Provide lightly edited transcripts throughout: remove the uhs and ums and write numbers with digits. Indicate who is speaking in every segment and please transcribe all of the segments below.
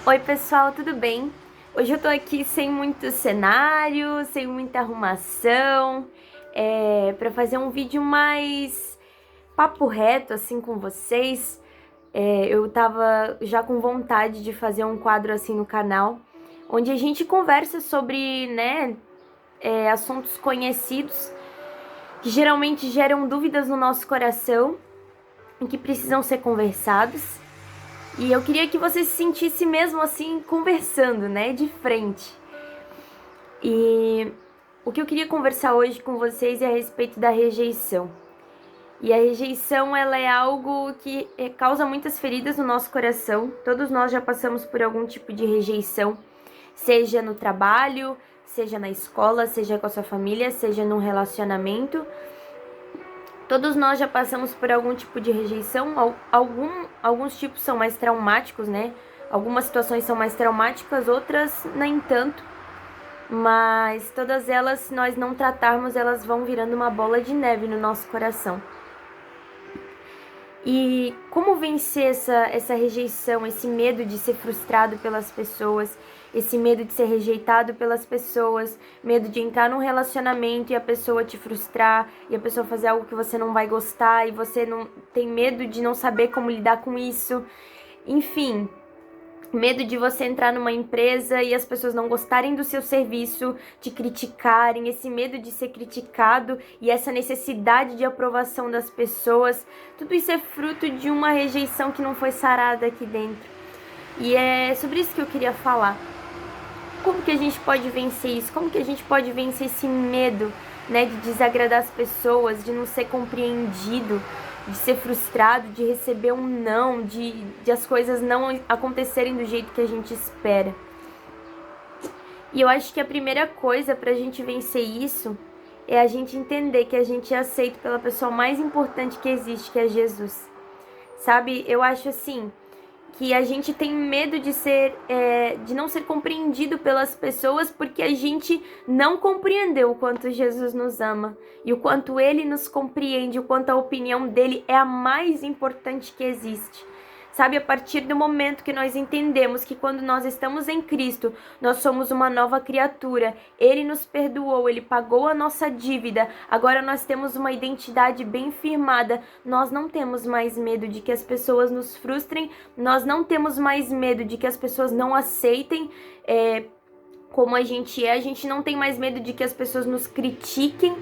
Speaker 1: Oi pessoal, tudo bem? Hoje eu tô aqui sem muito cenário, sem muita arrumação, para fazer um vídeo mais papo reto assim com vocês. Eu tava já com vontade de fazer um quadro assim no canal, onde a gente conversa sobre, né, assuntos conhecidos que geralmente geram dúvidas no nosso coração e que precisam ser conversados. E eu queria que você se sentisse mesmo assim conversando, né, de frente. E o que eu queria conversar hoje com vocês é a respeito da rejeição. E a rejeição, ela é algo que causa muitas feridas no nosso coração. Todos nós já passamos por algum tipo de rejeição, seja no trabalho, seja na escola, seja com a sua família, seja num relacionamento. Todos nós já passamos por algum tipo de rejeição, alguns tipos são mais traumáticos, né? Algumas situações são mais traumáticas, outras nem tanto. Mas todas elas, se nós não tratarmos, elas vão virando uma bola de neve no nosso coração. E como vencer essa rejeição, esse medo de ser frustrado pelas pessoas, esse medo de ser rejeitado pelas pessoas, medo de entrar num relacionamento e a pessoa te frustrar, e a pessoa fazer algo que você não vai gostar, e você não tem medo de não saber como lidar com isso. Enfim, medo de você entrar numa empresa e as pessoas não gostarem do seu serviço, te criticarem, esse medo de ser criticado e essa necessidade de aprovação das pessoas, tudo isso é fruto de uma rejeição que não foi sarada aqui dentro. E é sobre isso que eu queria falar. Como que a gente pode vencer isso? Como que a gente pode vencer esse medo, né, de desagradar as pessoas, de não ser compreendido, de ser frustrado, de receber um não, de as coisas não acontecerem do jeito que a gente espera. E eu acho que a primeira coisa pra gente vencer isso é a gente entender que a gente é aceito pela pessoa mais importante que existe, que é Jesus. Sabe? Eu acho assim que a gente tem medo de não ser compreendido pelas pessoas porque a gente não compreendeu o quanto Jesus nos ama e o quanto Ele nos compreende, o quanto a opinião dele é a mais importante que existe. Sabe, a partir do momento que nós entendemos que quando nós estamos em Cristo, nós somos uma nova criatura, Ele nos perdoou, Ele pagou a nossa dívida, agora nós temos uma identidade bem firmada, nós não temos mais medo de que as pessoas nos frustrem, nós não temos mais medo de que as pessoas não aceitem como a gente não tem mais medo de que as pessoas nos critiquem.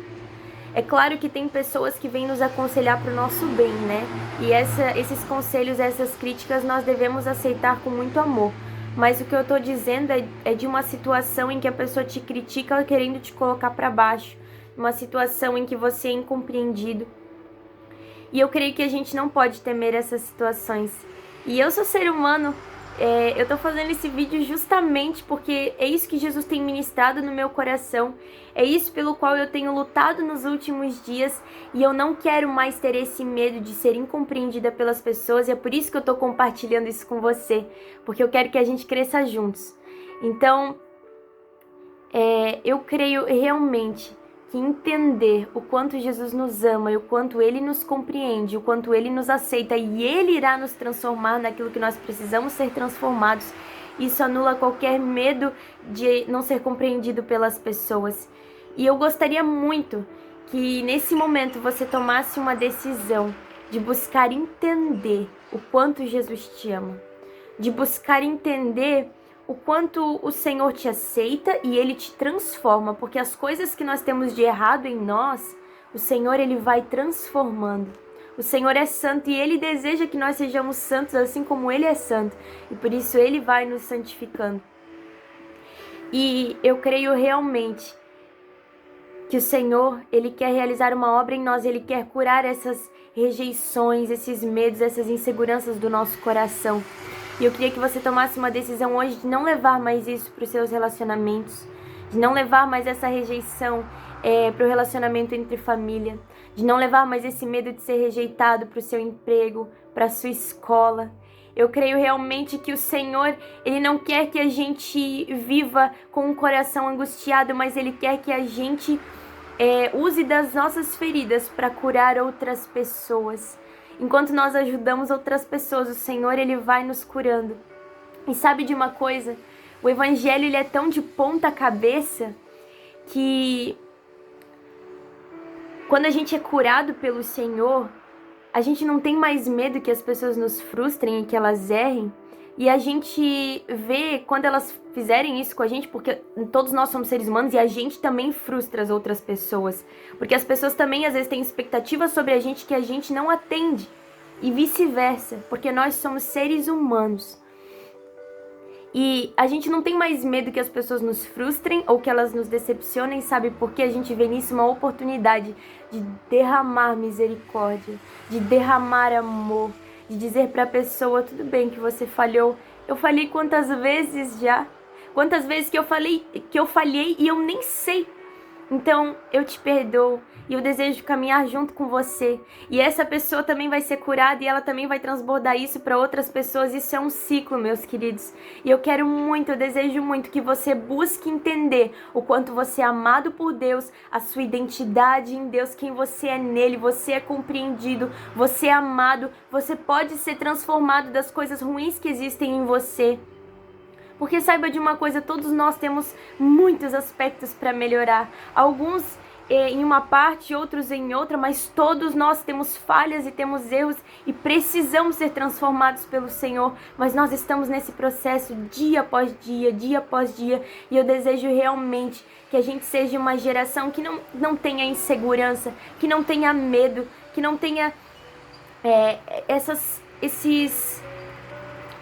Speaker 1: É claro que tem pessoas que vêm nos aconselhar para o nosso bem, né? E esses conselhos, essas críticas nós devemos aceitar com muito amor. Mas o que eu tô dizendo é de uma situação em que a pessoa te critica querendo te colocar para baixo. Uma situação em que você é incompreendido. E eu creio que a gente não pode temer essas situações. E eu sou ser humano. Eu tô fazendo esse vídeo justamente porque é isso que Jesus tem ministrado no meu coração, é isso pelo qual eu tenho lutado nos últimos dias e eu não quero mais ter esse medo de ser incompreendida pelas pessoas e é por isso que eu tô compartilhando isso com você, porque eu quero que a gente cresça juntos. Então, eu creio realmente que entender o quanto Jesus nos ama e o quanto Ele nos compreende, o quanto Ele nos aceita e Ele irá nos transformar naquilo que nós precisamos ser transformados, isso anula qualquer medo de não ser compreendido pelas pessoas. E eu gostaria muito que nesse momento você tomasse uma decisão de buscar entender o quanto Jesus te ama, de buscar entender o quanto o Senhor te aceita e Ele te transforma, porque as coisas que nós temos de errado em nós, o Senhor Ele vai transformando. O Senhor é santo e Ele deseja que nós sejamos santos assim como Ele é santo, e por isso Ele vai nos santificando. E eu creio realmente que o Senhor, Ele quer realizar uma obra em nós, Ele quer curar essas rejeições, esses medos, essas inseguranças do nosso coração. E eu queria que você tomasse uma decisão hoje de não levar mais isso para os seus relacionamentos, de não levar mais essa rejeição para o relacionamento entre família, de não levar mais esse medo de ser rejeitado para o seu emprego, para a sua escola. Eu creio realmente que o Senhor, Ele não quer que a gente viva com um coração angustiado, mas Ele quer que a gente use das nossas feridas para curar outras pessoas. Enquanto nós ajudamos outras pessoas, o Senhor, Ele vai nos curando. E sabe de uma coisa? O evangelho ele é tão de ponta cabeça que quando a gente é curado pelo Senhor, a gente não tem mais medo que as pessoas nos frustrem e que elas errem. E a gente vê quando elas fizerem isso com a gente, porque todos nós somos seres humanos e a gente também frustra as outras pessoas. Porque as pessoas também às vezes têm expectativas sobre a gente que a gente não atende. E vice-versa, porque nós somos seres humanos. E a gente não tem mais medo que as pessoas nos frustrem ou que elas nos decepcionem, sabe? Porque a gente vê nisso uma oportunidade de derramar misericórdia, de derramar amor, de dizer para a pessoa, tudo bem que você falhou. Eu falhei quantas vezes já? Quantas vezes que eu falhei e eu nem sei. Então, eu te perdoo e eu desejo caminhar junto com você. E essa pessoa também vai ser curada e ela também vai transbordar isso para outras pessoas. Isso é um ciclo, meus queridos. E eu quero muito, eu desejo muito que você busque entender o quanto você é amado por Deus, a sua identidade em Deus, quem você é nele, você é compreendido, você é amado, você pode ser transformado das coisas ruins que existem em você. Porque saiba de uma coisa, todos nós temos muitos aspectos para melhorar. Alguns em uma parte, outros em outra, mas todos nós temos falhas e temos erros e precisamos ser transformados pelo Senhor. Mas nós estamos nesse processo dia após dia, dia após dia. E eu desejo realmente que a gente seja uma geração que não tenha insegurança, que não tenha medo, que não tenha esses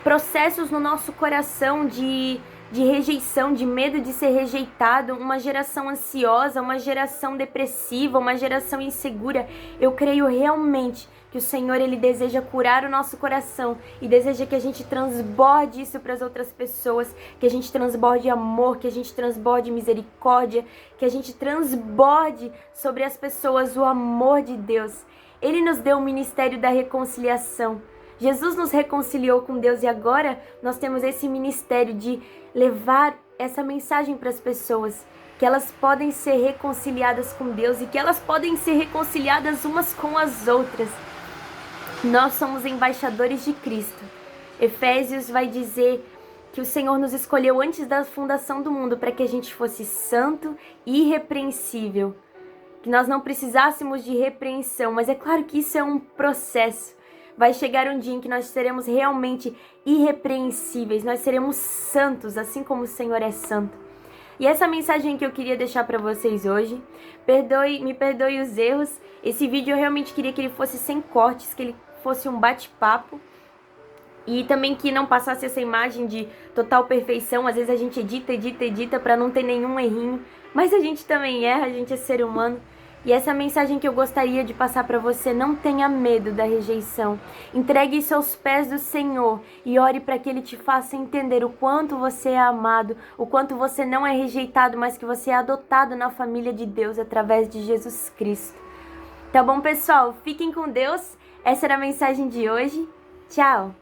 Speaker 1: processos no nosso coração de rejeição, de medo de ser rejeitado, uma geração ansiosa, uma geração depressiva, uma geração insegura. Eu creio realmente que o Senhor, Ele deseja curar o nosso coração e deseja que a gente transborde isso para as outras pessoas, que a gente transborde amor, que a gente transborde misericórdia, que a gente transborde sobre as pessoas o amor de Deus. Ele nos deu o ministério da reconciliação. Jesus nos reconciliou com Deus e agora nós temos esse ministério de levar essa mensagem para as pessoas, que elas podem ser reconciliadas com Deus e que elas podem ser reconciliadas umas com as outras. Nós somos embaixadores de Cristo. Efésios vai dizer que o Senhor nos escolheu antes da fundação do mundo para que a gente fosse santo e irrepreensível, que nós não precisássemos de repreensão, mas é claro que isso é um processo. Vai chegar um dia em que nós seremos realmente irrepreensíveis, nós seremos santos, assim como o Senhor é santo. E essa mensagem que eu queria deixar para vocês hoje, me perdoe os erros. Esse vídeo eu realmente queria que ele fosse sem cortes, que ele fosse um bate-papo. E também que não passasse essa imagem de total perfeição. Às vezes a gente edita para não ter nenhum errinho. Mas a gente também erra, a gente é ser humano. E essa mensagem que eu gostaria de passar para você, não tenha medo da rejeição. Entregue isso aos pés do Senhor e ore para que Ele te faça entender o quanto você é amado, o quanto você não é rejeitado, mas que você é adotado na família de Deus através de Jesus Cristo. Tá bom, pessoal? Fiquem com Deus. Essa era a mensagem de hoje. Tchau!